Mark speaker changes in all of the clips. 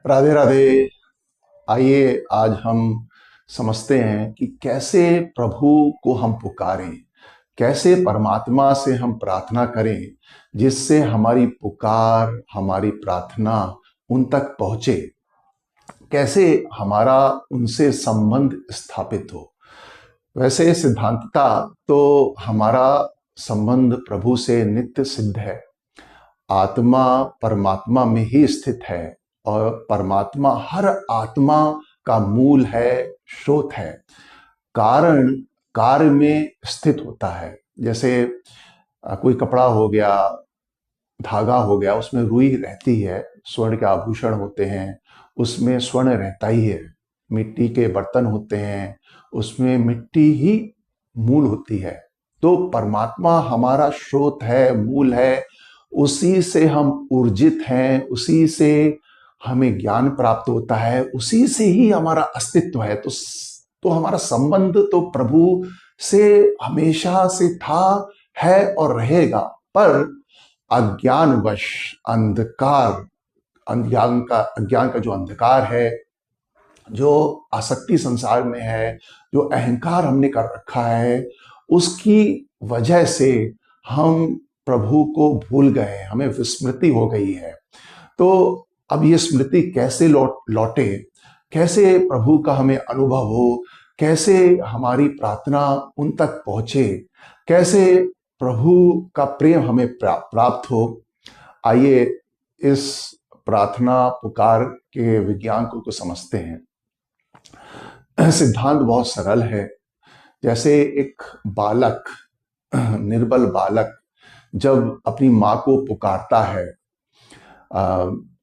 Speaker 1: राधे राधे। आइए आज हम समझते हैं कि कैसे प्रभु को हम पुकारें, कैसे परमात्मा से हम प्रार्थना करें जिससे हमारी पुकार, हमारी प्रार्थना उन तक पहुंचे। कैसे हमारा उनसे संबंध स्थापित हो। वैसे सिद्धांतता तो हमारा संबंध प्रभु से नित्य सिद्ध है। आत्मा परमात्मा में ही स्थित है और परमात्मा हर आत्मा का मूल है, स्रोत है। कारण कार्य में स्थित होता है। जैसे कोई कपड़ा हो गया, धागा हो गया, उसमें रुई रहती है। स्वर्ण के आभूषण होते हैं, उसमें स्वर्ण रहता ही है। मिट्टी के बर्तन होते हैं, उसमें मिट्टी ही मूल होती है। तो परमात्मा हमारा स्रोत है, मूल है। उसी से हम ऊर्जित हैं, उसी से हमें ज्ञान प्राप्त होता है, उसी से ही हमारा अस्तित्व है। तो हमारा संबंध तो प्रभु से हमेशा से था, है और रहेगा। पर अज्ञानवश अंधकार, अज्ञान का जो अंधकार है, जो आसक्ति संसार में है, जो अहंकार हमने कर रखा है, उसकी वजह से हम प्रभु को भूल गए, हमें विस्मृति हो गई है। तो अब ये स्मृति कैसे लौटे, कैसे प्रभु का हमें अनुभव हो, कैसे हमारी प्रार्थना उन तक पहुंचे, कैसे प्रभु का प्रेम हमें प्राप्त हो। आइए इस प्रार्थना पुकार के विज्ञान को समझते हैं। सिद्धांत बहुत सरल है। जैसे एक बालक, निर्बल बालक जब अपनी माँ को पुकारता है,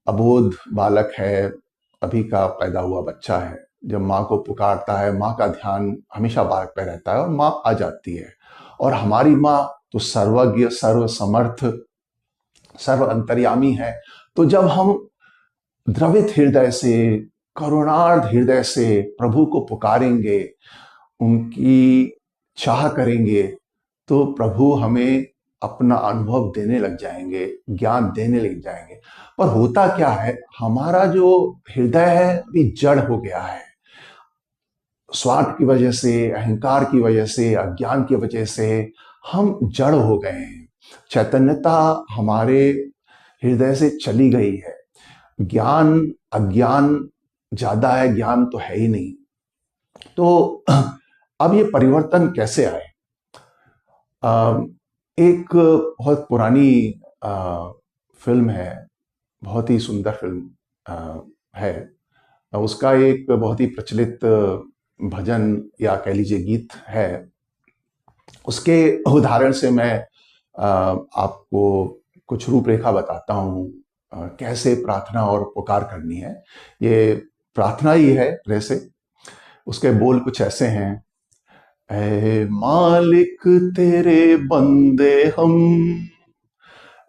Speaker 1: अबोध बालक है, अभी का पैदा हुआ बच्चा है, जब माँ को पुकारता है, माँ का ध्यान हमेशा बालक पे रहता है और माँ आ जाती है। और हमारी माँ तो सर्वज्ञ, सर्व समर्थ, सर्व अंतर्यामी है। तो जब हम द्रवित हृदय से, करुणार्ध हृदय से प्रभु को पुकारेंगे, उनकी चाह करेंगे, तो प्रभु हमें अपना अनुभव देने लग जाएंगे, ज्ञान देने लग जाएंगे। पर होता क्या है, हमारा जो हृदय है अभी जड़ हो गया है। स्वार्थ की वजह से, अहंकार की वजह से, अज्ञान की वजह से हम जड़ हो गए हैं। चैतन्यता हमारे हृदय से चली गई है। ज्ञान, अज्ञान ज्यादा है, ज्ञान तो है ही नहीं। तो अब ये परिवर्तन कैसे आए? एक बहुत पुरानी फिल्म है, बहुत ही सुंदर फिल्म है। उसका एक बहुत ही प्रचलित भजन या कह लीजिए गीत है। उसके उदाहरण से मैं आपको कुछ रूपरेखा बताता हूँ कैसे प्रार्थना और पुकार करनी है। ये प्रार्थना ही है वैसे। उसके बोल कुछ ऐसे हैं। ऐ मालिक तेरे बंदे हम,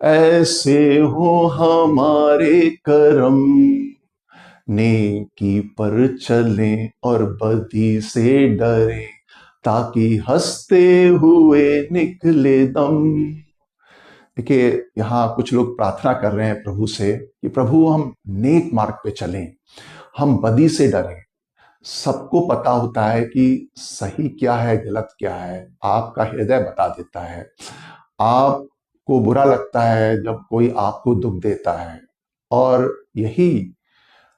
Speaker 1: ऐसे हो हमारे करम, नेकी पर चले और बदी से डरे, ताकि हंसते हुए निकले दम। देखिए, यहाँ कुछ लोग प्रार्थना कर रहे हैं प्रभु से कि प्रभु हम नेक मार्ग पे चलें, हम बदी से डरें। सबको पता होता है कि सही क्या है, गलत क्या है। आपका हृदय बता देता है। आपको बुरा लगता है जब कोई आपको दुख देता है, और यही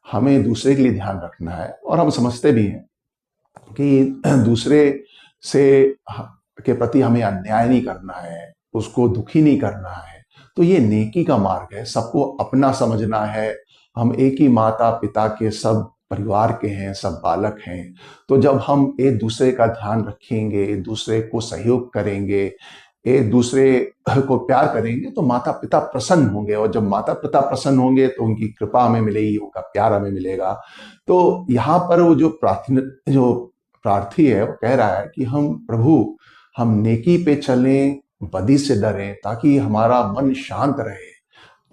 Speaker 1: हमें दूसरे के लिए ध्यान रखना है। और हम समझते भी हैं कि दूसरे से के प्रति हमें अन्याय नहीं करना है, उसको दुखी नहीं करना है। तो ये नेकी का मार्ग है। सबको अपना समझना है। हम एक ही माता पिता के सब परिवार के हैं, सब बालक हैं। तो जब हम एक दूसरे का ध्यान रखेंगे, एक दूसरे को सहयोग करेंगे, एक दूसरे को प्यार करेंगे, तो माता पिता प्रसन्न होंगे। और जब माता पिता प्रसन्न होंगे तो उनकी कृपा हमें मिलेगी, उनका प्यार हमें मिलेगा। तो यहाँ पर वो जो प्रार्थी है, वो कह रहा है कि हम प्रभु, हम नेकी पे चलें, बदी से डरें, ताकि हमारा मन शांत रहे।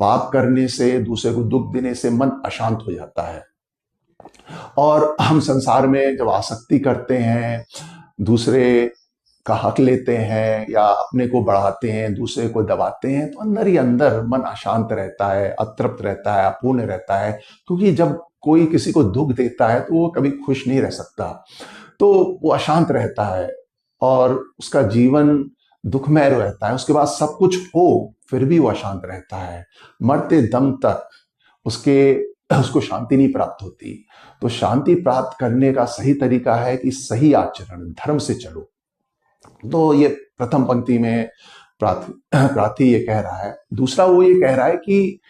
Speaker 1: पाप करने से, दूसरे को दुख देने से मन अशांत हो जाता है। और हम संसार में जब आसक्ति करते हैं, दूसरे का हक लेते हैं या अपने को बढ़ाते हैं, दूसरे को दबाते हैं, तो अंदर ही अंदर मन अशांत रहता है, अतृप्त रहता है, अपूर्ण रहता है। क्योंकि जब कोई किसी को दुख देता है तो वो कभी खुश नहीं रह सकता, तो वो अशांत रहता है और उसका जीवन दुखमय रहता है। उसके बाद सब कुछ हो फिर भी वो अशांत रहता है, मरते दम तक उसको शांति नहीं प्राप्त होती। तो शांति प्राप्त करने का सही तरीका है कि सही आचरण, धर्म से चलो। तो ये प्रथम पंक्ति में प्रार्थी ये कह रहा है। दूसरा वो ये कह रहा है कि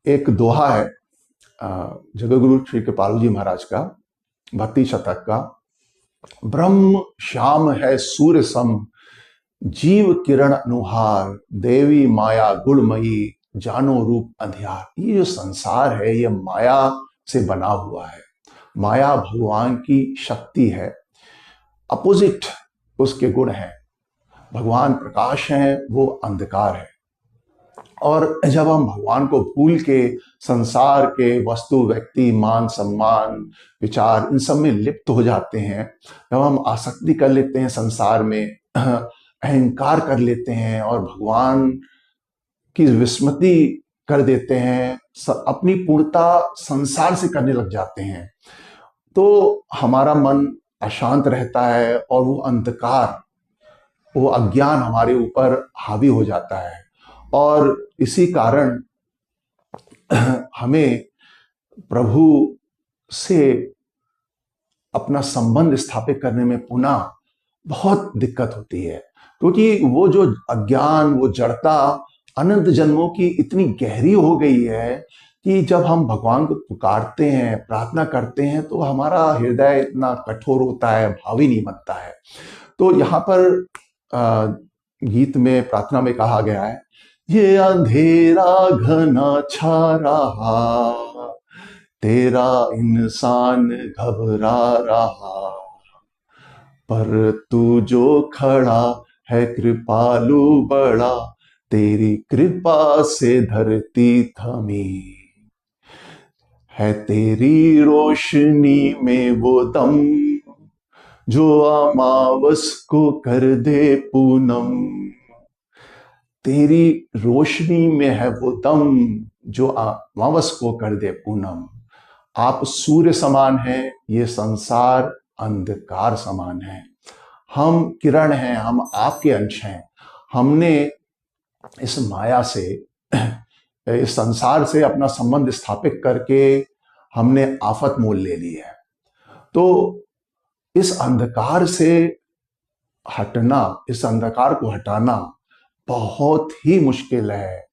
Speaker 1: एक दोहा है जगतगुरु श्री कृपालु जी महाराज का, भक्ति शतक का, ब्रह्म श्याम है सूर्य सम, जीव किरण अनुहार, देवी माया गुणमयी, जानो रूप अंधियार। ये जो संसार है ये माया से बना हुआ है। माया भगवान की शक्ति है, अपोजिट उसके गुण हैं। भगवान प्रकाश हैं, वो अंधकार है। और जब हम भगवान को भूल के संसार के वस्तु, व्यक्ति, मान सम्मान, विचार, इन सब में लिप्त हो जाते हैं, जब हम आसक्ति कर लेते हैं संसार में, अहंकार कर लेते हैं और भगवान की विस्मृति कर देते हैं, अपनी पूर्णता संसार से करने लग जाते हैं, तो हमारा मन अशांत रहता है और वो अंधकार, वो अज्ञान हमारे ऊपर हावी हो जाता है। और इसी कारण हमें प्रभु से अपना संबंध स्थापित करने में पुनः बहुत दिक्कत होती है, क्योंकि वो जो अज्ञान, वो जड़ता अनंत जन्मों की इतनी गहरी हो गई है कि जब हम भगवान को पुकारते हैं, प्रार्थना करते हैं, तो हमारा हृदय इतना कठोर होता है, भावी नहीं बनता है। तो यहाँ पर गीत में, प्रार्थना में कहा गया है, ये अंधेरा घना छा रहा, तेरा इंसान घबरा रहा, पर तू जो खड़ा है कृपालु बड़ा, तेरी कृपा से धरती थमी है, तेरी रोशनी में वो दम जो अमावस को कर दे पूनम। तेरी रोशनी में है वो दम जो अमावस को कर दे पूनम। आप सूर्य समान हैं, ये संसार अंधकार समान है। हम किरण हैं, हम आपके अंश हैं। हमने इस माया से, इस संसार से अपना संबंध स्थापित करके हमने आफत मोल ले ली है। तो इस अंधकार से हटना, इस अंधकार को हटाना बहुत ही मुश्किल है।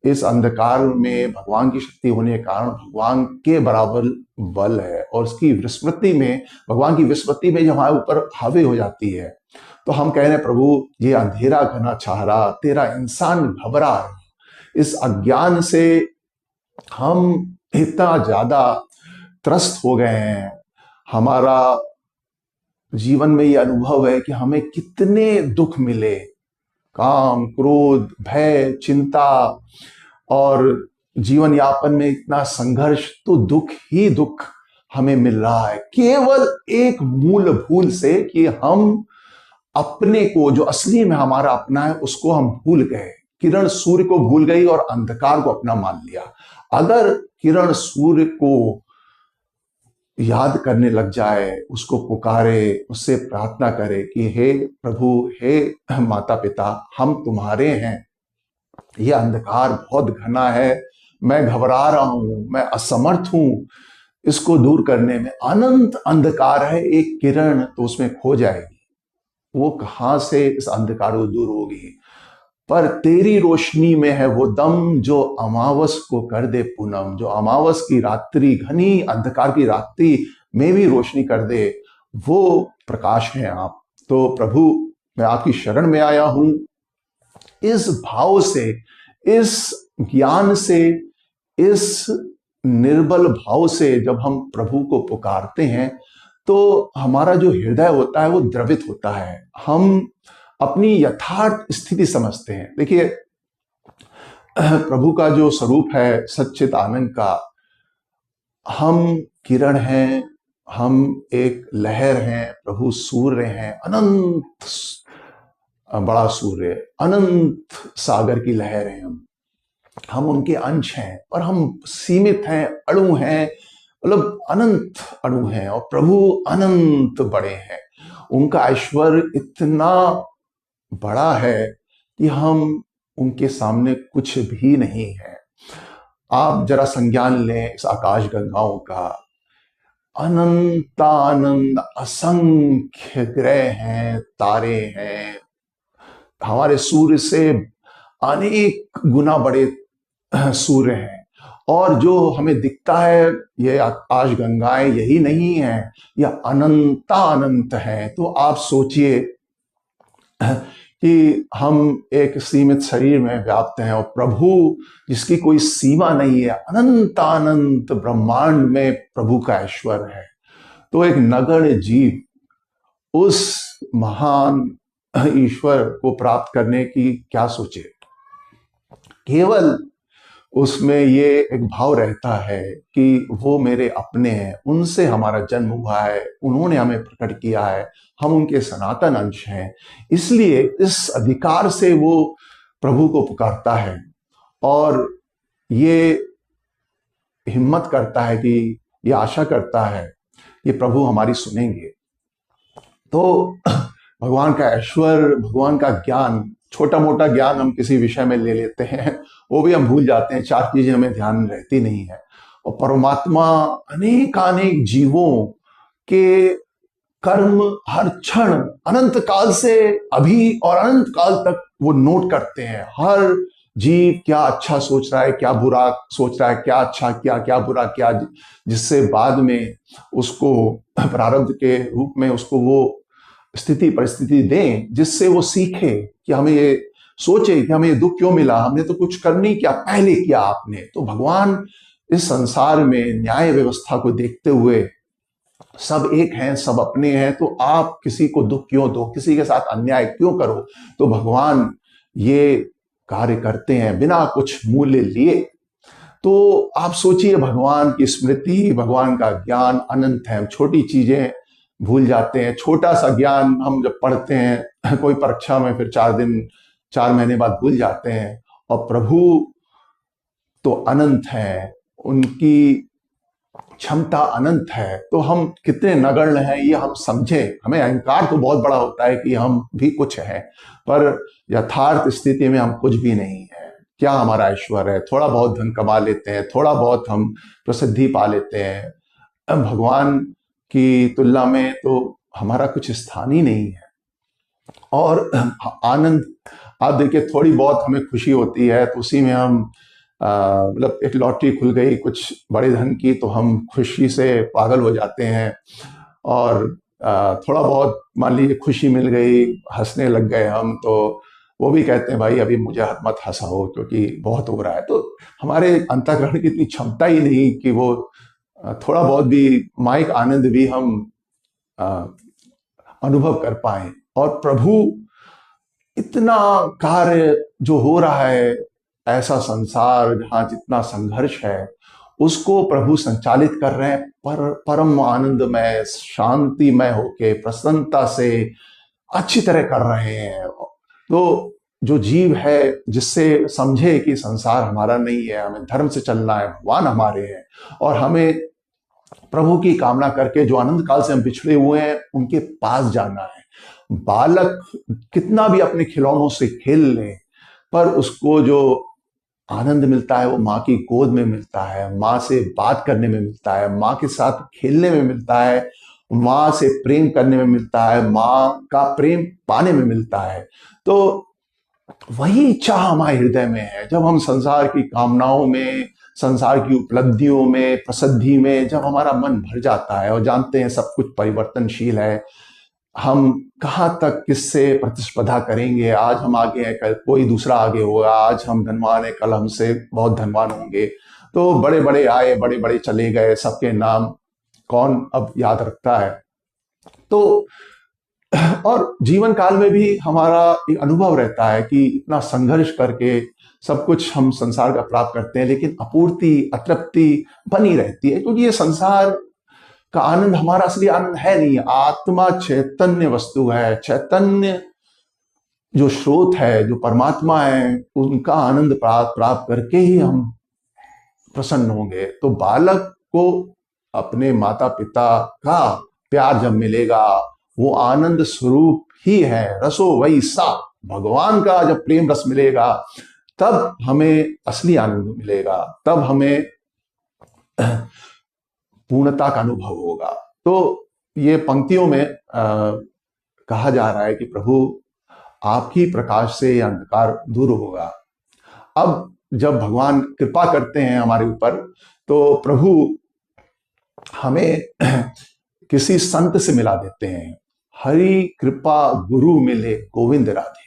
Speaker 1: इस अंधकार में भगवान की शक्ति होने के कारण भगवान के बराबर बल है, और उसकी विस्मृति में, भगवान की विस्मृति में जब हमारे ऊपर हावी हो जाती है, तो हम कह रहे हैं प्रभु ये अंधेरा घना छा रहा, तेरा इंसान घबरा रहा। इस अज्ञान से हम इतना ज्यादा त्रस्त हो गए हैं। हमारा जीवन में ये अनुभव है कि हमें कितने दुख मिले, काम, क्रोध, भय, चिंता और जीवन यापन में इतना संघर्ष, तो दुख ही दुख हमें मिल रहा है, केवल एक मूल भूल से कि हम अपने को, जो असली में हमारा अपना है, उसको हम भूल गए। किरण सूर्य को भूल गई और अंधकार को अपना मान लिया। अगर किरण सूर्य को याद करने लग जाए, उसको पुकारे, उससे प्रार्थना करे कि हे प्रभु, हे माता पिता, हम तुम्हारे हैं, ये अंधकार बहुत घना है, मैं घबरा रहा हूं, मैं असमर्थ हूं इसको दूर करने में। अनंत अंधकार है, एक किरण तो उसमें खो जाएगी, वो कहां से इस अंधकार को दूर होगी। पर तेरी रोशनी में है वो दम जो अमावस को कर दे पूनम, जो अमावस की रात्रि, घनी अंधकार की रात्रि में भी रोशनी कर दे, वो प्रकाश है आप। तो प्रभु मैं आपकी शरण में आया हूं। इस भाव से, इस ज्ञान से, इस निर्बल भाव से जब हम प्रभु को पुकारते हैं, तो हमारा जो हृदय होता है वो द्रवित होता है। हम अपनी यथार्थ स्थिति समझते हैं। देखिए, प्रभु का जो स्वरूप है सच्चित आनंद का, हम किरण हैं, हम एक लहर हैं, प्रभु सूर्य हैं, अनंत बड़ा सूर्य, अनंत सागर की लहर हैं हम उनके अंश हैं, पर हम सीमित हैं, अणु हैं, मतलब अनंत अणु हैं, और प्रभु अनंत बड़े हैं। उनका ऐश्वर्य इतना बड़ा है कि हम उनके सामने कुछ भी नहीं है। आप जरा संज्ञान लें इस आकाश गंगाओं का। अनंतानंद असंख्य ग्रह हैं, तारे हैं, हमारे सूर्य से अनेक गुना बड़े सूर्य हैं, और जो हमें दिखता है ये आकाश गंगाएं यही नहीं है, यह अनंता अनंत है। तो आप सोचिए कि हम एक सीमित शरीर में व्याप्त हैं, और प्रभु जिसकी कोई सीमा नहीं है, अनंत अनंत ब्रह्मांड में प्रभु का ऐश्वर्य है। तो एक नगण्य जीव उस महान ईश्वर को प्राप्त करने की क्या सोचे। केवल उसमें ये एक भाव रहता है कि वो मेरे अपने हैं, उनसे हमारा जन्म हुआ है, उन्होंने हमें प्रकट किया है, हम उनके सनातन अंश हैं। इसलिए इस अधिकार से वो प्रभु को पुकारता है, और ये हिम्मत करता है कि ये आशा करता है कि प्रभु हमारी सुनेंगे। तो भगवान का ऐश्वर्य, भगवान का ज्ञान, छोटा मोटा ज्ञान हम किसी विषय में ले लेते हैं, वो भी हम भूल जाते हैं, 4 चीजें हमें ध्यान रहती नहीं है। और परमात्मा अनेकानेक जीवों के कर्म हर क्षण, अनंत काल से अभी और अनंत काल तक वो नोट करते हैं। हर जीव क्या अच्छा सोच रहा है, क्या बुरा सोच रहा है, क्या अच्छा किया, क्या बुरा किया, जिससे बाद में उसको प्रारब्ध के रूप में उसको वो स्थिति परिस्थिति दें, जिससे वो सीखे कि हमें ये सोचे कि हमें ये दुख क्यों मिला, हमने तो कुछ कर नहीं किया, पहले किया आपने। तो भगवान इस संसार में न्याय व्यवस्था को देखते हुए, सब एक हैं, सब अपने हैं, तो आप किसी को दुख क्यों दो, किसी के साथ अन्याय क्यों करो। तो भगवान ये कार्य करते हैं बिना कुछ मूल्य लिए। तो आप सोचिए, भगवान की स्मृति, भगवान का ज्ञान अनंत है। छोटी चीजें भूल जाते हैं, छोटा सा ज्ञान हम जब पढ़ते हैं कोई परीक्षा में, फिर 4 महीने बाद भूल जाते हैं। और प्रभु तो अनंत है, उनकी क्षमता अनंत है। तो हम कितने नगण्य हैं ये हम समझे। हमें अहंकार तो बहुत बड़ा होता है कि हम भी कुछ हैं, पर यथार्थ स्थिति में हम कुछ भी नहीं है। क्या हमारा ऐश्वर्य है, थोड़ा बहुत धन कमा लेते हैं, थोड़ा बहुत हम प्रसिद्धि पा लेते हैं। भगवान की तुलना में तो हमारा कुछ स्थान ही नहीं है। और आनंद, आप देखिए, थोड़ी बहुत हमें खुशी होती है तो उसी में हम मतलब एक लॉटरी खुल गई कुछ बड़े धन की, तो हम खुशी से पागल हो जाते हैं। और थोड़ा बहुत मान लीजिए खुशी मिल गई, हंसने लग गए हम, तो वो भी कहते हैं भाई अभी मुझे मत हंसाओ क्योंकि बहुत हो रहा है। तो हमारे अंतःकरण की इतनी क्षमता ही नहीं कि वो थोड़ा बहुत भी माइक आनंद भी हम अनुभव कर पाए। और प्रभु इतना कार्य जो हो रहा है, ऐसा संसार जहां जितना संघर्ष है, उसको प्रभु संचालित कर रहे हैं, परम आनंदमय, शांतिमय होके, प्रसन्नता से अच्छी तरह कर रहे हैं। तो जो जीव है, जिससे समझे कि संसार हमारा नहीं है, हमें धर्म से चलना है, भगवान हमारे हैं, और हमें प्रभु की कामना करके जो अनंत काल से हम बिछड़े हुए हैं उनके पास जाना है। बालक कितना भी अपने खिलौनों से खेल ले, पर उसको जो आनंद मिलता है वो माँ की गोद में मिलता है, माँ से बात करने में मिलता है, माँ के साथ खेलने में मिलता है, माँ से प्रेम करने में मिलता है, माँ का प्रेम पाने में मिलता है। तो वही इच्छा हमारे हृदय में है। जब हम संसार की कामनाओं में, संसार की उपलब्धियों में, प्रसिद्धि में जब हमारा मन भर जाता है, और जानते हैं सब कुछ परिवर्तनशील है, हम कहाँ तक किससे प्रतिस्पर्धा करेंगे, आज हम आगे हैं कल कोई दूसरा आगे होगा, आज हम धनवान हैं कल हमसे बहुत धनवान होंगे। तो बड़े बड़े आए, बड़े बड़े चले गए, सबके नाम कौन अब याद रखता है। तो और जीवन काल में भी हमारा एक अनुभव रहता है कि इतना संघर्ष करके सब कुछ हम संसार का प्राप्त करते हैं, लेकिन अपूर्ति, अतृप्ति बनी रहती है, क्योंकि ये संसार का आनंद हमारा असली आनंद है नहीं। आत्मा चैतन्य वस्तु है, चैतन्य जो स्रोत है, जो परमात्मा है, उनका आनंद प्राप्त करके ही हम प्रसन्न होंगे। तो बालक को अपने माता पिता का प्यार जब मिलेगा, वो आनंद स्वरूप ही है, रसो वही सा, भगवान का जब प्रेम रस मिलेगा तब हमें असली आनंद मिलेगा, तब हमें पूर्णता का अनुभव होगा। तो ये पंक्तियों में कहा जा रहा है कि प्रभु आपकी प्रकाश से यह अंधकार दूर होगा। अब जब भगवान कृपा करते हैं हमारे ऊपर, तो प्रभु हमें किसी संत से मिला देते हैं। हरि कृपा गुरु मिले गोविंद राधे।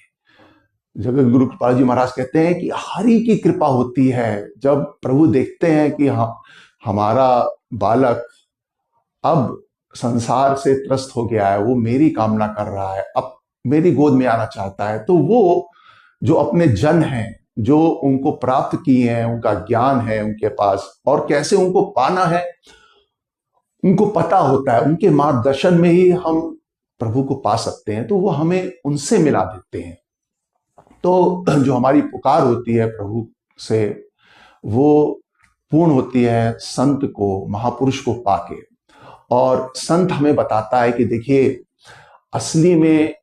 Speaker 1: जगत गुरु कृपाल जी महाराज कहते हैं कि हरि की कृपा होती है जब प्रभु देखते हैं कि हमारा बालक अब संसार से त्रस्त हो गया है, वो मेरी कामना कर रहा है, अब मेरी गोद में आना चाहता है। तो वो जो अपने जन हैं, जो उनको प्राप्त किए हैं, उनका ज्ञान है उनके पास, और कैसे उनको पाना है उनको पता होता है, उनके मार्गदर्शन में ही हम प्रभु को पा सकते हैं। तो वो हमें उनसे मिला देते हैं। तो जो हमारी पुकार होती है प्रभु से, वो पूर्ण होती है संत को, महापुरुष को पाके। और संत हमें बताता है कि देखिए, असली में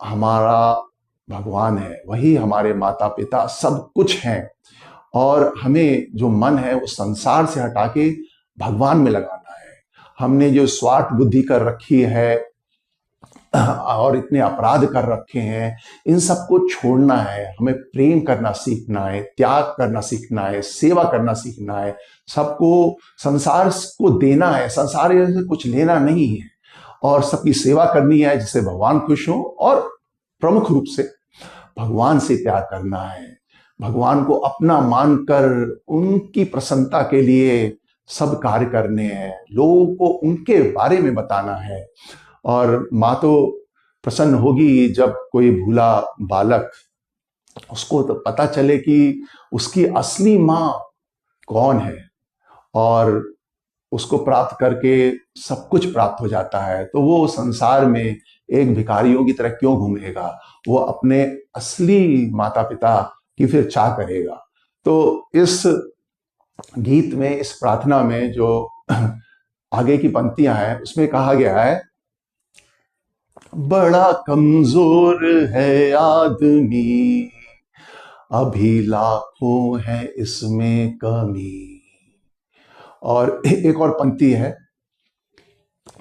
Speaker 1: हमारा भगवान है, वही हमारे माता पिता सब कुछ हैं, और हमें जो मन है वो संसार से हटा के भगवान में लगाना है। हमने जो स्वार्थ बुद्धि कर रखी है और इतने अपराध कर रखे हैं, इन सबको छोड़ना है। हमें प्रेम करना सीखना है, त्याग करना सीखना है, सेवा करना सीखना है, सबको संसार को देना है, संसार से कुछ लेना नहीं है, और सबकी सेवा करनी है जिससे भगवान खुश हो, और प्रमुख रूप से भगवान से प्यार करना है। भगवान को अपना मानकर उनकी प्रसन्नता के लिए सब कार्य करने हैं, लोगों को उनके बारे में बताना है। और माँ तो प्रसन्न होगी जब कोई भूला बालक, उसको तो पता चले कि उसकी असली माँ कौन है, और उसको प्राप्त करके सब कुछ प्राप्त हो जाता है। तो वो संसार में एक भिखारियों की तरह क्यों घूमेगा, वो अपने असली माता पिता की फिर चाह करेगा। तो इस गीत में, इस प्रार्थना में जो आगे की पंक्तियां हैं, उसमें कहा गया है, बड़ा कमजोर है आदमी, अभी लाखों है इसमें कमी। और एक और पंक्ति है,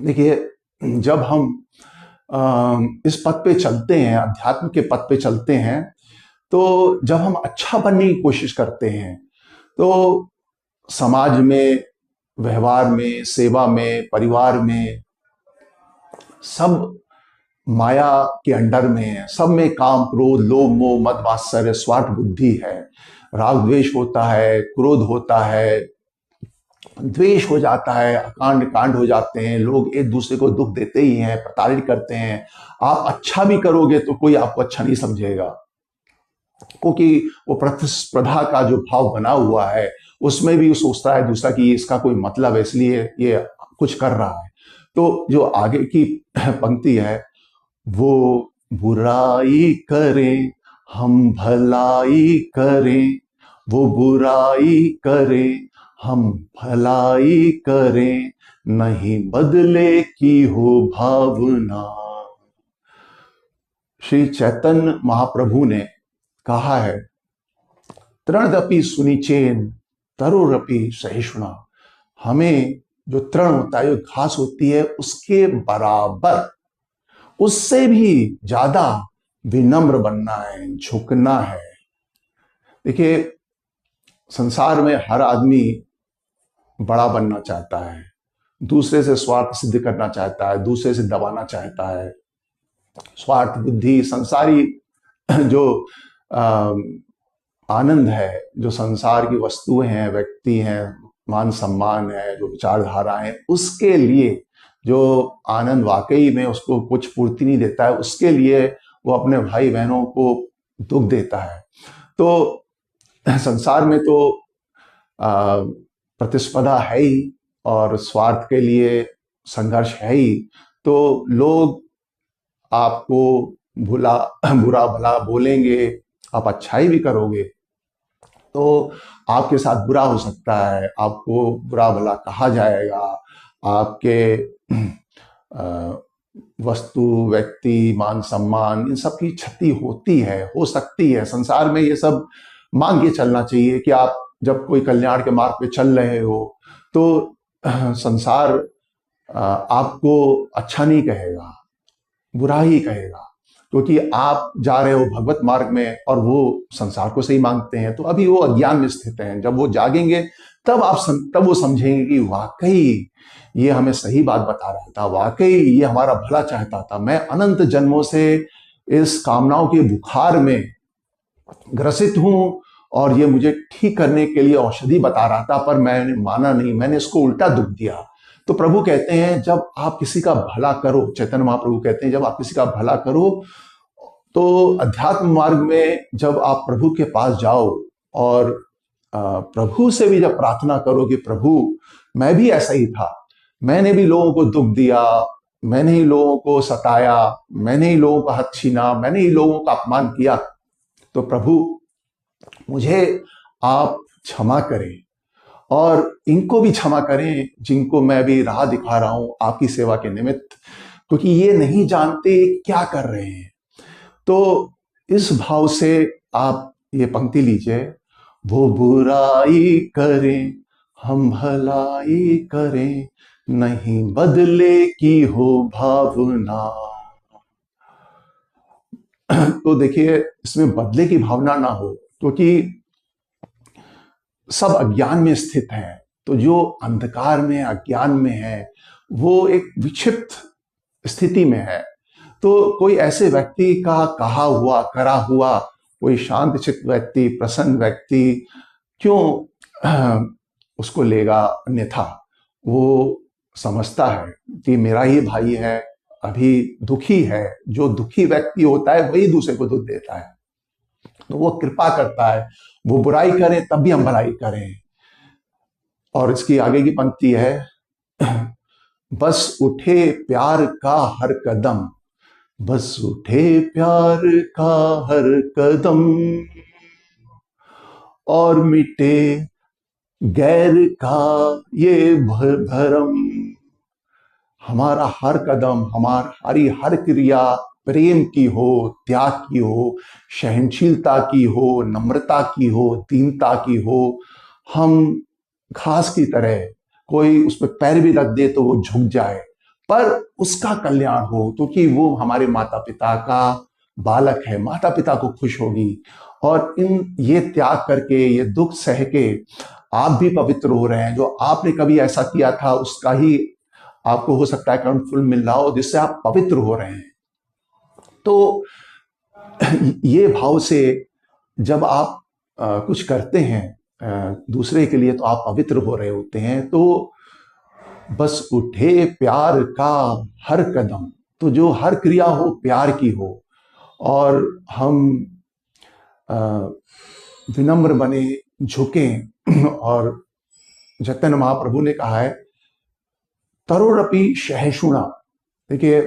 Speaker 1: देखिए, जब हम इस पथ पे चलते हैं, अध्यात्म के पथ पे चलते हैं, तो जब हम अच्छा बनने की कोशिश करते हैं, तो समाज में, व्यवहार में, सेवा में, परिवार में, सब माया के अंडर में है। सब में काम, क्रोध, लोभ, मोह, मद, मात्सर्य, स्वार्थ बुद्धि है। राग द्वेष होता है, क्रोध होता है, द्वेष हो जाता है, अकांड कांड हो जाते हैं, लोग एक दूसरे को दुख देते ही हैं, प्रताड़ित करते हैं। आप अच्छा भी करोगे तो कोई आपको अच्छा नहीं समझेगा, क्योंकि वो प्रतिस्पर्धा का जो भाव बना हुआ है, उसमें भी सोचता है दूसरा कि इसका कोई मतलब है, इसलिए ये कुछ कर रहा है। तो जो आगे की पंक्ति है, वो बुराई करे हम भलाई करें, वो बुराई करे हम भलाई करें, नहीं बदले की हो भावना। श्री चैतन्य महाप्रभु ने कहा है, तृणदपि सुनिचेन तरुरपि सहिष्णुना। हमें जो तृण होता है, जो घास होती है, उसके बराबर, उससे भी ज्यादा विनम्र बनना है, झुकना है। देखिए, संसार में हर आदमी बड़ा बनना चाहता है, दूसरे से स्वार्थ सिद्ध करना चाहता है, दूसरे से दबाना चाहता है। स्वार्थ बुद्धि, संसारी जो आनंद है, जो संसार की वस्तुएं हैं, व्यक्ति हैं, मान सम्मान है, जो विचारधारा है, उसके लिए जो आनंद वाकई में उसको कुछ पूर्ति नहीं देता है, उसके लिए वो अपने भाई बहनों को दुख देता है। तो संसार में तो प्रतिस्पर्धा है ही, और स्वार्थ के लिए संघर्ष है ही। तो लोग आपको बुरा बुरा भला बोलेंगे, आप अच्छाई भी करोगे तो आपके साथ बुरा हो सकता है, आपको बुरा भला कहा जाएगा, आपके वस्तु, व्यक्ति, मान सम्मान, इन सब की क्षति होती है, हो सकती है। संसार में ये सब मान के चलना चाहिए कि आप जब कोई कल्याण के मार्ग पे चल रहे हो तो संसार आपको अच्छा नहीं कहेगा, बुरा ही कहेगा, क्योंकि आप जा रहे हो भगवत मार्ग में और वो संसार को सही मांगते हैं। तो अभी वो अज्ञान में स्थित हैं। जब वो जागेंगे तब वो समझेंगे कि वाकई ये हमें सही बात बता रहा था, वाकई ये हमारा भला चाहता था। मैं अनंत जन्मों से इस कामनाओं के बुखार में ग्रसित हूं और ये मुझे ठीक करने के लिए औषधि बता रहा था, पर मैंने माना नहीं, मैंने इसको उल्टा दुख दिया। तो प्रभु कहते हैं जब आप किसी का भला करो, चैतन्य महाप्रभु कहते हैं जब आप किसी का भला करो तो अध्यात्म मार्ग में जब आप प्रभु के पास जाओ और प्रभु से भी जब प्रार्थना करो कि प्रभु मैं भी ऐसा ही था, मैंने भी लोगों को दुख दिया, मैंने ही लोगों को सताया, मैंने ही लोगों का हक छीना, मैंने ही लोगों का अपमान किया, तो प्रभु मुझे आप क्षमा करें और इनको भी क्षमा करें जिनको मैं भी राह दिखा रहा हूं आपकी सेवा के निमित्त, क्योंकि ये नहीं जानते क्या कर रहे हैं। तो इस भाव से आप ये पंक्ति लीजिए, वो बुराई करें हम भलाई करें, नहीं बदले की हो भावना। तो देखिए इसमें बदले की भावना ना हो, क्योंकि सब अज्ञान में स्थित है। तो जो अंधकार में अज्ञान में है वो एक विक्षिप्त स्थिति में है। तो कोई ऐसे व्यक्ति का कहा हुआ करा हुआ, कोई शांत चित्त व्यक्ति, प्रसन्न व्यक्ति क्यों उसको लेगा, अन्यथा वो समझता है कि मेरा ही भाई है, अभी दुखी है। जो दुखी व्यक्ति होता है वही दूसरे को दुख देता है, तो वो कृपा करता है, वो बुराई करें तब भी हम भलाई करें। और इसकी आगे की पंक्ति है, बस उठे प्यार का हर कदम, बस उठे प्यार का हर कदम, और मिटे गैर का ये भरम। हमारा हर कदम, हमारी हर क्रिया प्रेम की हो, त्याग की हो, सहनशीलता की हो, नम्रता की हो, दीनता की हो। हम घास की तरह, कोई उस पर पैर भी रख दे तो वो झुक जाए, पर उसका कल्याण हो, क्योंकि वो हमारे माता पिता का बालक है, माता पिता को खुश होगी। और ये त्याग करके, ये दुख सह के आप भी पवित्र हो रहे हैं। जो आपने कभी ऐसा किया था उसका ही आपको हो सकता है कर्म फल मिल रहा हो, जिससे आप पवित्र हो रहे हैं। तो ये भाव से जब आप कुछ करते हैं दूसरे के लिए, तो आप पवित्र हो रहे होते हैं। तो बस उठे प्यार का हर कदम, तो जो हर क्रिया हो प्यार की हो, और हम विनम्र बने, झुकें। और चैतन्य महाप्रभु ने कहा है, तरोरपि सहिष्णुना। देखिए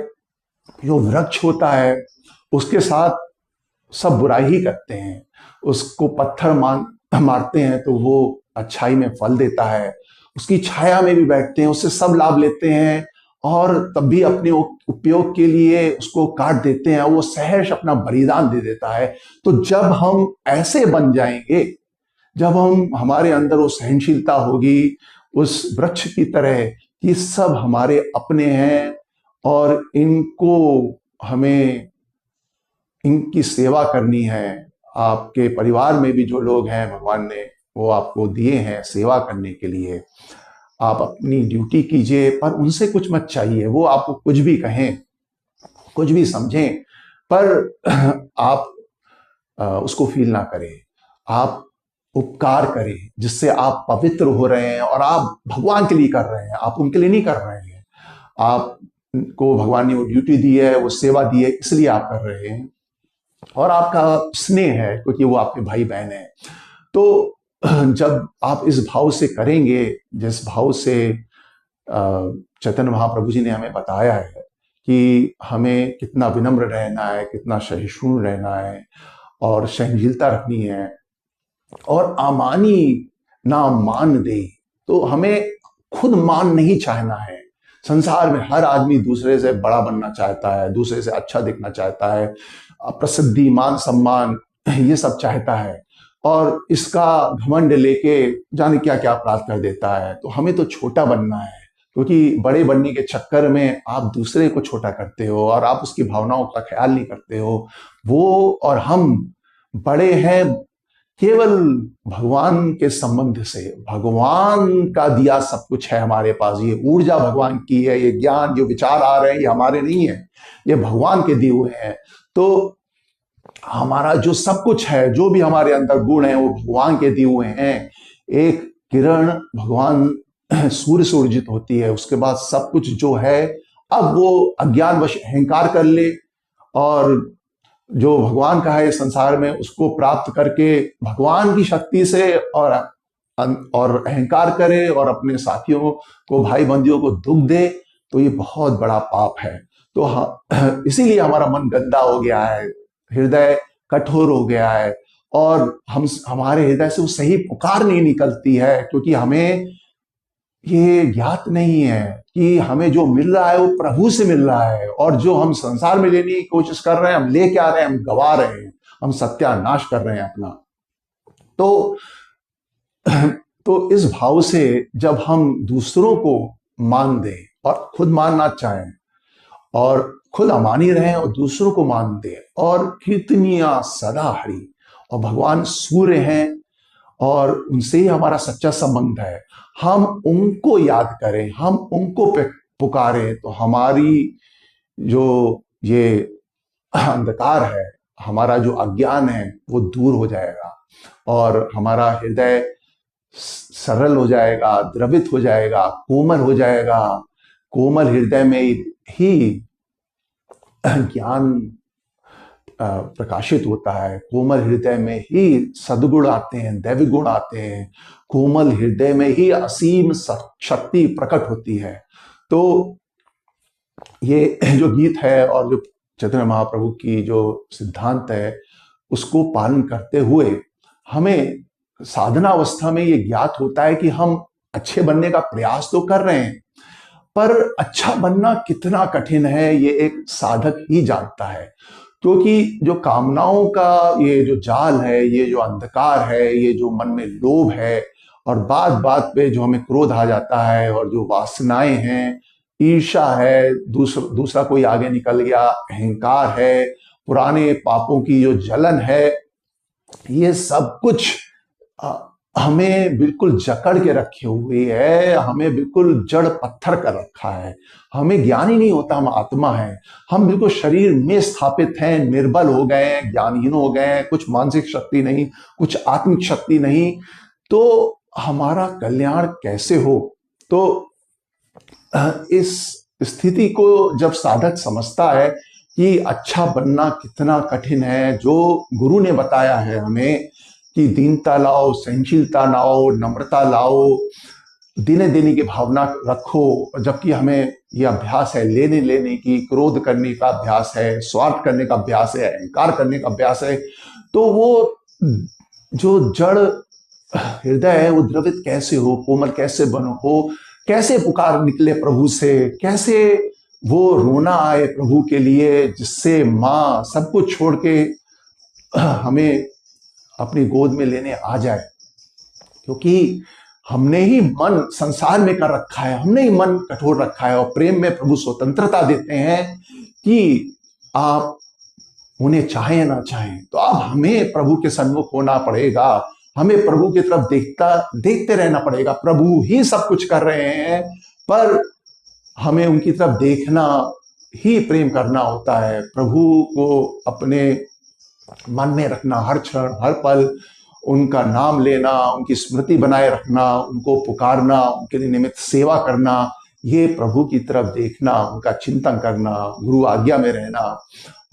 Speaker 1: जो वृक्ष होता है उसके साथ सब बुराई ही करते हैं, उसको पत्थर मारते हैं तो वो अच्छाई में फल देता है, उसकी छाया में भी बैठते हैं, उससे सब लाभ लेते हैं, और तब भी अपने उपयोग के लिए उसको काट देते हैं, वो सहर्ष अपना बलिदान दे देता है। तो जब हम ऐसे बन जाएंगे, जब हमारे अंदर वो सहनशीलता होगी उस वृक्ष की तरह कि सब हमारे अपने हैं और इनको हमें इनकी सेवा करनी है। आपके परिवार में भी जो लोग हैं भगवान ने वो आपको दिए हैं सेवा करने के लिए, आप अपनी ड्यूटी कीजिए, पर उनसे कुछ मत चाहिए। वो आपको कुछ भी कहें, कुछ भी समझें, पर आप उसको फील ना करें। आप उपकार करें जिससे आप पवित्र हो रहे हैं, और आप भगवान के लिए कर रहे हैं, आप उनके लिए नहीं कर रहे हैं। आपको भगवान ने वो ड्यूटी दी है, वो सेवा दी है, इसलिए आप कर रहे हैं, और आपका स्नेह है क्योंकि वो आपके भाई बहन है। तो जब आप इस भाव से करेंगे, जिस भाव से चैतन्य महाप्रभु जी ने हमें बताया है कि हमें कितना विनम्र रहना है, कितना सहिष्णु रहना है और सहनशीलता रखनी है और अमानी ना मान दे। तो हमें खुद मान नहीं चाहना है। संसार में हर आदमी दूसरे से बड़ा बनना चाहता है, दूसरे से अच्छा दिखना चाहता है, प्रसिद्धि, मान सम्मान, ये सब चाहता है और इसका घमंड लेके जाने क्या क्या प्राप्त कर देता है। तो हमें तो छोटा बनना है, क्योंकि बड़े बनने के चक्कर में आप दूसरे को छोटा करते हो और आप उसकी भावनाओं का ख्याल नहीं करते हो। वो और हम बड़े हैं केवल भगवान के संबंध से। भगवान का दिया सब कुछ है हमारे पास। ये ऊर्जा भगवान की है, ये ज्ञान, जो विचार आ रहे हैं ये हमारे नहीं है, ये भगवान के दिए हुए हैं। तो हमारा जो सब कुछ है, जो भी हमारे अंदर गुण है, वो भगवान के दिए हुए हैं। एक किरण भगवान सूर्य से उर्जित होती है, उसके बाद सब कुछ जो है, अब वो अज्ञानवश अहंकार कर ले और जो भगवान का है संसार में उसको प्राप्त करके भगवान की शक्ति से और अहंकार करे और अपने साथियों को, भाई बंदियों को दुख दे, तो ये बहुत बड़ा पाप है। तो इसीलिए हमारा मन गंदा हो गया है, हृदय कठोर हो गया है और हमारे हृदय से वो सही पुकार नहीं निकलती है, क्योंकि हमें ये ज्ञात नहीं है कि हमें जो मिल रहा है वो प्रभु से मिल रहा है और जो हम संसार में लेने की कोशिश कर रहे हैं, हम लेके आ रहे हैं, हम गवा रहे हैं, हम सत्यानाश कर रहे हैं अपना। तो इस भाव से जब हम दूसरों को मान दें और खुद मानना चाहें और खुद अमानी रहें और दूसरों को मान दें, और कीर्तनिया सदा हरि, और भगवान सूर्य हैं और उनसे ही हमारा सच्चा संबंध है, हम उनको याद करें, हम उनको पुकारें, तो हमारी जो ये अंधकार है, हमारा जो अज्ञान है, वो दूर हो जाएगा और हमारा हृदय सरल हो जाएगा, द्रवित हो जाएगा, कोमल हो जाएगा। कोमल हृदय में ही ज्ञान प्रकाशित होता है, कोमल हृदय में ही सद्गुण आते हैं, दैवी गुण आते हैं, कोमल हृदय में ही असीम शक्ति प्रकट होती है। तो ये जो गीत है और जो चैतन्य महाप्रभु की जो सिद्धांत है, उसको पालन करते हुए हमें साधना अवस्था में ये ज्ञात होता है कि हम अच्छे बनने का प्रयास तो कर रहे हैं, पर अच्छा बनना कितना कठिन है ये एक साधक ही जानता है। क्योंकि जो कामनाओं का ये जो जाल है, ये जो अंधकार है, ये जो मन में लोभ है और बात बात पे जो हमें क्रोध आ जाता है, और जो वासनाएं हैं, ईर्ष्या है, दूसरा कोई आगे निकल गया, अहंकार है, पुराने पापों की जो जलन है, ये सब कुछ हमें बिल्कुल जकड़ के रखे हुए है, हमें बिल्कुल जड़ पत्थर कर रखा है। हमें ज्ञान ही नहीं होता हम आत्मा हैं, हम बिल्कुल शरीर में स्थापित हैं, निर्बल हो गए हैं, ज्ञानहीन हो गए हैं, कुछ मानसिक शक्ति नहीं, कुछ आत्मिक शक्ति नहीं। तो हमारा कल्याण कैसे हो? तो इस स्थिति को जब साधक समझता है कि अच्छा बनना कितना कठिन है, जो गुरु ने बताया है हमें कि दीनता लाओ, सहनशीलता लाओ, नम्रता लाओ, देने देने की भावना रखो, जबकि हमें यह अभ्यास है लेने लेने की, क्रोध करने का अभ्यास है, स्वार्थ करने का अभ्यास है, अहंकार करने का अभ्यास है, तो वो जो जड़ हृदय है वो द्रवित कैसे हो, कोमल कैसे बनो हो, कैसे पुकार निकले प्रभु से, कैसे वो रोना आए प्रभु के लिए, जिससे माँ सब कुछ छोड़ के हमें अपनी गोद में लेने आ जाए। क्योंकि हमने ही मन संसार में कर रखा है, हमने ही मन कठोर रखा है, और प्रेम में प्रभु स्वतंत्रता देते हैं कि आप उन्हें चाहें ना चाहें, तो अब हमें प्रभु के सन्मुख होना पड़ेगा, हमें प्रभु की तरफ देखते रहना पड़ेगा। प्रभु ही सब कुछ कर रहे हैं, पर हमें उनकी तरफ देखना ही प्रेम करना होता है। प्रभु को अपने मन में रखना, हर क्षण हर पल उनका नाम लेना, उनकी स्मृति बनाए रखना, उनको पुकारना, उनके निमित्त सेवा करना, ये प्रभु की तरफ देखना, उनका चिंतन करना, गुरु आज्ञा में रहना,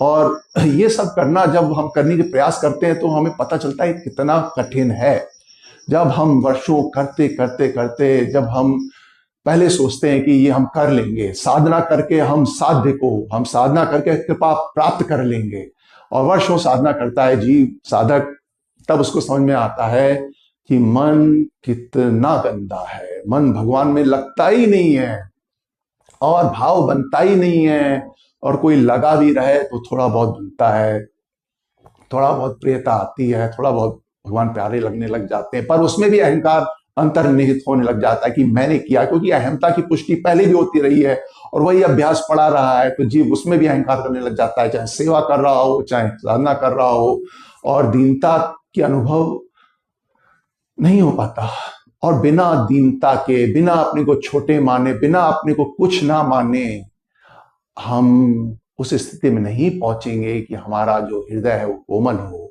Speaker 1: और ये सब करना जब हम करने के प्रयास करते हैं तो हमें पता चलता है कितना कठिन है। जब हम वर्षों करते करते करते जब हम पहले सोचते हैं कि ये हम कर लेंगे, साधना करके हम साधना करके कृपा प्राप्त कर लेंगे। और वर्षों साधना करता है जीव साधक, तब उसको समझ में आता है कि मन कितना गंदा है, मन भगवान में लगता ही नहीं है और भाव बनता ही नहीं है, और कोई लगा भी रहे तो थोड़ा बहुत बनता है, थोड़ा बहुत प्रियता आती है, थोड़ा बहुत भगवान प्यारे लगने लग जाते हैं, पर उसमें भी अहंकार अंतर्निहित होने लग जाता है कि मैंने किया, क्योंकि अहमता की पुष्टि पहले भी होती रही है और वही अभ्यास पड़ा रहा है, तो जीव उसमें भी अहंकार करने लग जाता है, चाहे सेवा कर रहा हो चाहे साधना कर रहा हो, और दीनता के अनुभव नहीं हो पाता। और बिना दीनता के, बिना अपने को छोटे माने, बिना अपने को कुछ ना माने, हम उस स्थिति में नहीं पहुंचेंगे कि हमारा जो हृदय है वो कोमल हो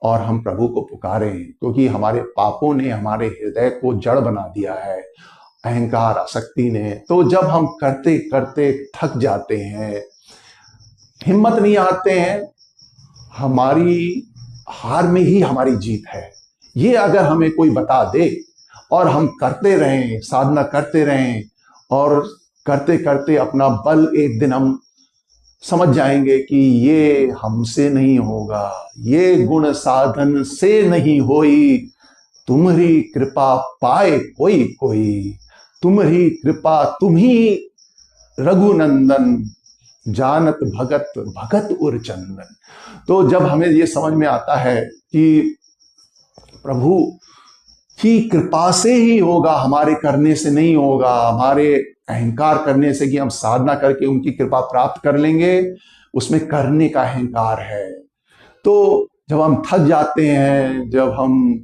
Speaker 1: और हम प्रभु को पुकारें, क्योंकि हमारे पापों ने हमारे हृदय को जड़ बना दिया है, अहंकार आसक्ति ने। तो जब हम करते करते थक जाते हैं, हिम्मत नहीं आते हैं, हमारी हार में ही हमारी जीत है, ये अगर हमें कोई बता दे और हम करते रहें, साधना करते रहें, और करते करते अपना बल एक दिन हम समझ जाएंगे कि ये हमसे नहीं होगा, ये गुण साधन से नहीं होई, तुम्हारी कृपा पाए कोई कोई, तुम्हारी कृपा तुम्ही रघुनंदन, जानत भगत भगत उर चंदन। तो जब हमें ये समझ में आता है कि प्रभु की कृपा से ही होगा, हमारे करने से नहीं होगा, हमारे अहंकार करने से कि हम साधना करके उनकी कृपा प्राप्त कर लेंगे, उसमें करने का अहंकार है। तो जब हम थक जाते हैं, जब हम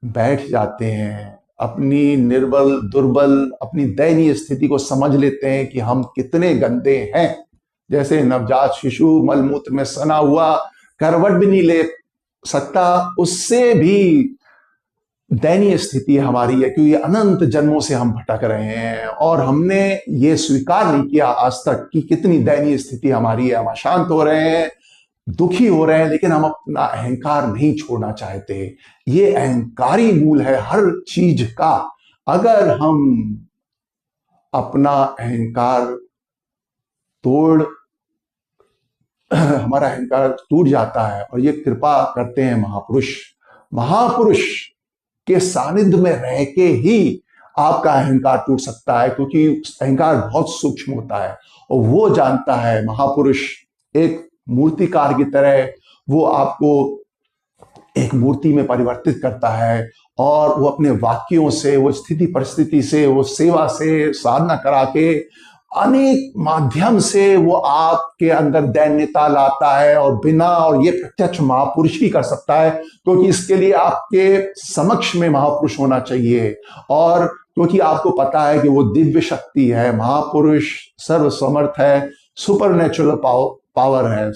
Speaker 1: बैठ जाते हैं, अपनी निर्बल दुर्बल अपनी दयनीय स्थिति को समझ लेते हैं कि हम कितने गंदे हैं, जैसे नवजात शिशु मलमूत्र में सना हुआ करवट भी नहीं ले सकता, उससे भी दयनीय स्थिति हमारी है, क्योंकि अनंत जन्मों से हम भटक रहे हैं और हमने ये स्वीकार नहीं किया आज तक कि कितनी दयनीय स्थिति हमारी है। हम अशांत हो रहे हैं, दुखी हो रहे हैं, लेकिन हम अपना अहंकार नहीं छोड़ना चाहते। ये अहंकारी मूल है हर चीज का। अगर हम अपना अहंकार तोड़ हमारा अहंकार टूट जाता है, और ये कृपा करते हैं महापुरुष। महापुरुष के सानिध्य में रह के ही आपका अहंकार टूट सकता है, क्योंकि अहंकार बहुत सूक्ष्म होता है और वो जानता है। महापुरुष एक मूर्तिकार की तरह वो आपको एक मूर्ति में परिवर्तित करता है, और वो अपने वाक्यों से, वो स्थिति परिस्थिति से, वो सेवा से, साधना करा के अनेक माध्यम से वो आपके अंदर दैन्यता लाता है, और बिना, और ये प्रत्यक्ष महापुरुष ही कर सकता है, क्योंकि इसके लिए आपके समक्ष में महापुरुष होना चाहिए, और क्योंकि आपको पता है कि वो दिव्य शक्ति है। महापुरुष सर्व समर्थ है, सुपर नेचुरल पावर है,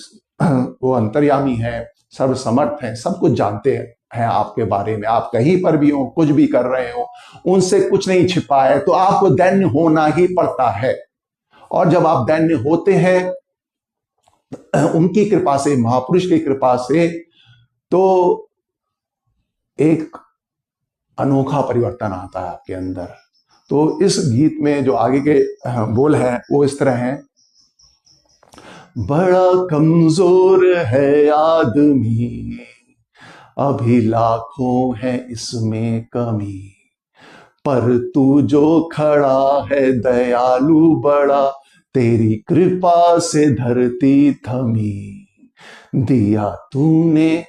Speaker 1: वो अंतर्यामी है, सर्व समर्थ है, सब कुछ जानते हैं आपके बारे में। आप कहीं पर भी हो, कुछ भी कर रहे हो, उनसे कुछ नहीं छिपा है, तो आपको दैन्य होना ही पड़ता है। और जब आप दैन्य होते हैं उनकी कृपा से, महापुरुष की कृपा से, तो एक अनोखा परिवर्तन आता है आपके अंदर। तो इस गीत में जो आगे के बोल हैं वो इस तरह हैं। बड़ा कमजोर है आदमी, अभी लाखों है इसमें कमी, पर तू जो खड़ा है दयालु बड़ा, तेरी कृपा से धरती थमी, दिया तूने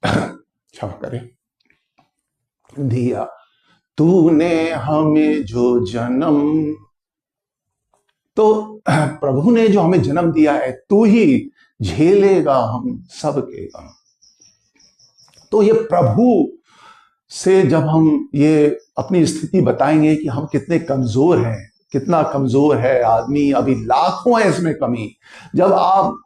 Speaker 1: क्षमा करें, दिया तूने हमें जो जन्म, तो प्रभु ने जो हमें जन्म दिया है, तू ही झेलेगा हम सबके गम। तो ये प्रभु से जब हम ये अपनी स्थिति बताएंगे कि हम कितने कमजोर हैं, कितना कमजोर है आदमी, अभी लाखों है इसमें कमी। जब आप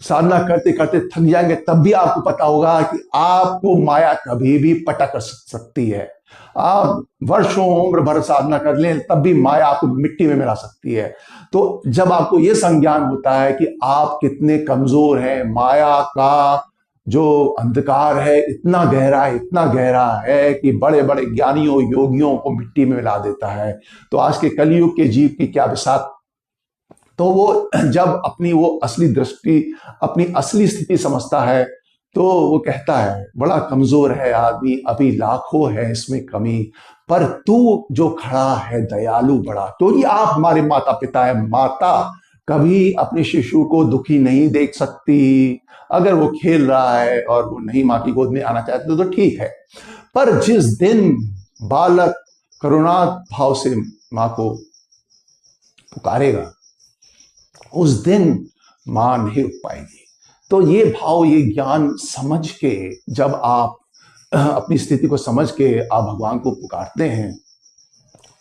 Speaker 1: साधना करते करते थक जाएंगे, तब भी आपको पता होगा कि आपको माया कभी भी पटक सकती है। आप वर्षों उम्र भर साधना कर लें, तब भी माया आपको मिट्टी में मिला सकती है। तो जब आपको यह संज्ञान होता है कि आप कितने कमजोर हैं, माया का जो अंधकार है इतना गहरा है कि बड़े बड़े ज्ञानियों योगियों को मिट्टी में मिला देता है। तो आज के कलयुग के जीव की क्या विसात। तो वो जब अपनी वो असली दृष्टि, अपनी असली स्थिति समझता है, तो वो कहता है बड़ा कमजोर है आदमी, अभी लाखों है इसमें कमी, पर तू जो खड़ा है दयालु बड़ा। क्योंकि आप हमारे माता पिता है, माता कभी अपने शिशु को दुखी नहीं देख सकती। अगर वो खेल रहा है और वो नहीं माँ की गोद में आना चाहते तो ठीक है, पर जिस दिन बालक करुणा भाव से माँ को पुकारेगा उस दिन मां नहीं रुक पाएगी। तो ये भाव, ये ज्ञान समझ के जब आप अपनी स्थिति को समझ के आप भगवान को पुकारते हैं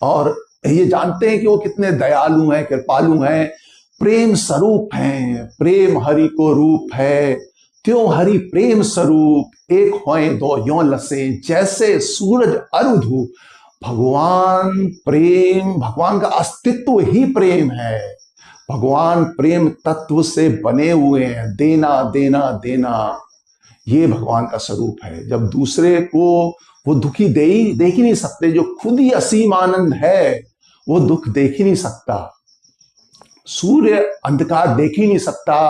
Speaker 1: और ये जानते हैं कि वो कितने दयालु हैं, कृपालु हैं, प्रेम स्वरूप हैं, प्रेम हरि को रूप है, त्यों हरि प्रेम स्वरूप, एक होए दो यों लसे, जैसे सूरज अरु धूप। भगवान प्रेम, भगवान का अस्तित्व ही प्रेम है। भगवान प्रेम तत्व से बने हुए हैं, देना देना देना, ये भगवान का स्वरूप है। जब दूसरे को वो दुखी देख ही नहीं सकते, जो खुद ही असीम आनंद है वो दुख देख ही नहीं सकता, सूर्य अंधकार देख ही नहीं सकता,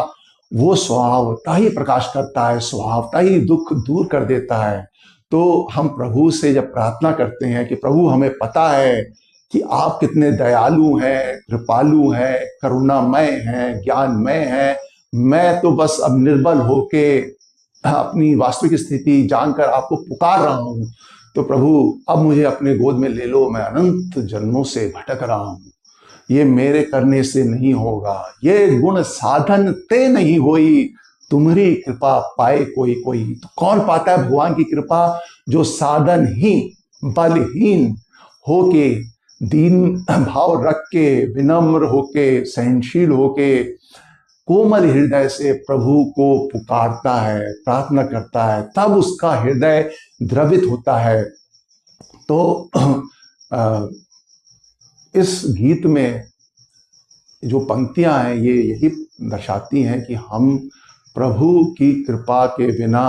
Speaker 1: वो स्वभावता ही प्रकाश करता है, स्वभावता ही दुख दूर कर देता है। तो हम प्रभु से जब प्रार्थना करते हैं कि प्रभु हमें पता है कि आप कितने दयालु हैं, कृपालु हैं, करुणामय हैं, ज्ञानमय हैं, मैं तो बस अब निर्बल होके अपनी वास्तविक स्थिति जानकर आपको पुकार रहा हूं, तो प्रभु अब मुझे अपने गोद में ले लो, मैं अनंत जन्मों से भटक रहा हूं, ये मेरे करने से नहीं होगा, ये गुण साधन ते नहीं होई, तुम्हारी कृपा पाए कोई कोई। तो कौन पाता है भगवान की कृपा? जो साधन ही बलहीन होके, दीन भाव रख के, विनम्र होके, सहनशील होके, कोमल हृदय से प्रभु को पुकारता है, प्रार्थना करता है, तब उसका हृदय द्रवित होता है। तो इस गीत में जो पंक्तियां हैं ये यही दर्शाती हैं कि हम प्रभु की कृपा के बिना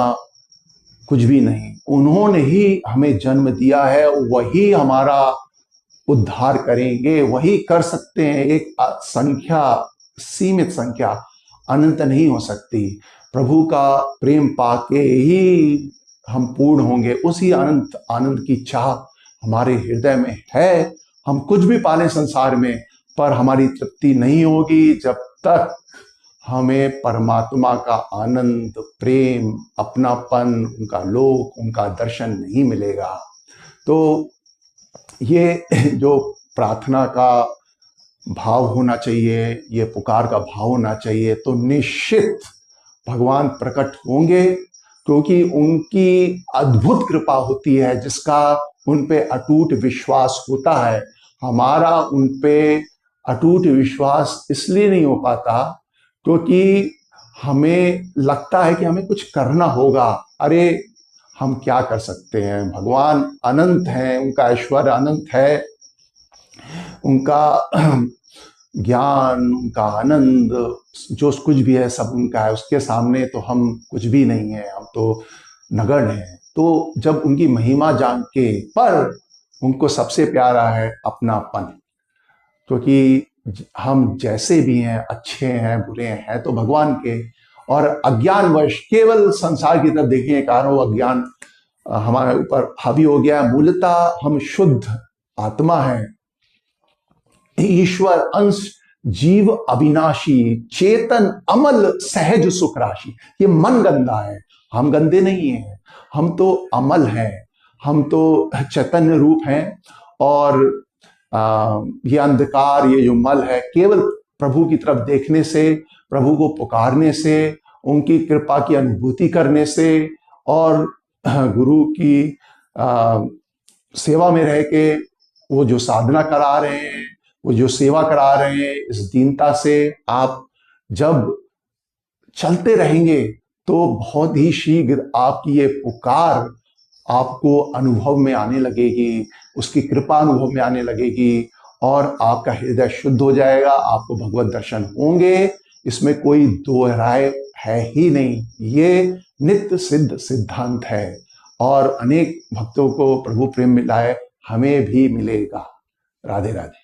Speaker 1: कुछ भी नहीं। उन्होंने ही हमें जन्म दिया है, वही हमारा उद्धार करेंगे, वही कर सकते हैं। एक संख्या, सीमित संख्या, अनंत नहीं हो सकती। प्रभु का प्रेम पाके ही हम पूर्ण होंगे। उसी अनंत आनंद की चाह हमारे हृदय में है। हम कुछ भी पालें संसार में, पर हमारी तृप्ति नहीं होगी जब तक हमें परमात्मा का आनंद, प्रेम, अपनापन, उनका लोक, उनका दर्शन नहीं मिलेगा। तो ये जो प्रार्थना का भाव होना चाहिए, ये पुकार का भाव होना चाहिए, तो निश्चित भगवान प्रकट होंगे, क्योंकि उनकी अद्भुत कृपा होती है जिसका उन पे अटूट विश्वास होता है। हमारा उन पे अटूट विश्वास इसलिए नहीं हो पाता क्योंकि हमें लगता है कि हमें कुछ करना होगा। अरे हम क्या कर सकते हैं? भगवान अनंत हैं, उनका ऐश्वर्य अनंत है, उनका ज्ञान, उनका आनंद, जो कुछ भी है सब उनका है। उसके सामने तो हम कुछ भी नहीं है, हम तो नगण्य हैं। तो जब उनकी महिमा जान के, पर उनको सबसे प्यारा है अपनापन, क्योंकि हम जैसे भी हैं, अच्छे हैं, बुरे हैं, तो भगवान के, और अज्ञानवश केवल संसार की तरफ देखने के कारण वो अज्ञान हमारे ऊपर हावी हो गया है। मूलतः हम शुद्ध आत्मा हैं, ईश्वर अंश, जीव अविनाशी, चेतन अमल, सहज सुख राशि। ये मन गंदा है, हम गंदे नहीं हैं, हम तो अमल हैं, हम तो चैतन्य रूप हैं। और ये अंधकार, ये जो मल है, केवल प्रभु की तरफ देखने से, प्रभु को पुकारने से, उनकी कृपा की अनुभूति करने से, और गुरु की सेवा में रह के वो जो साधना करा रहे हैं, वो जो सेवा करा रहे हैं, इस दीनता से आप जब चलते रहेंगे तो बहुत ही शीघ्र आपकी ये पुकार आपको अनुभव में आने लगेगी, उसकी कृपा अनुभव में आने लगेगी, और आपका हृदय शुद्ध हो जाएगा, आपको भगवत दर्शन होंगे। इसमें कोई दो राय है ही नहीं। ये नित्य सिद्ध सिद्धांत है और अनेक भक्तों को प्रभु प्रेम मिला है, हमें भी मिलेगा। राधे राधे।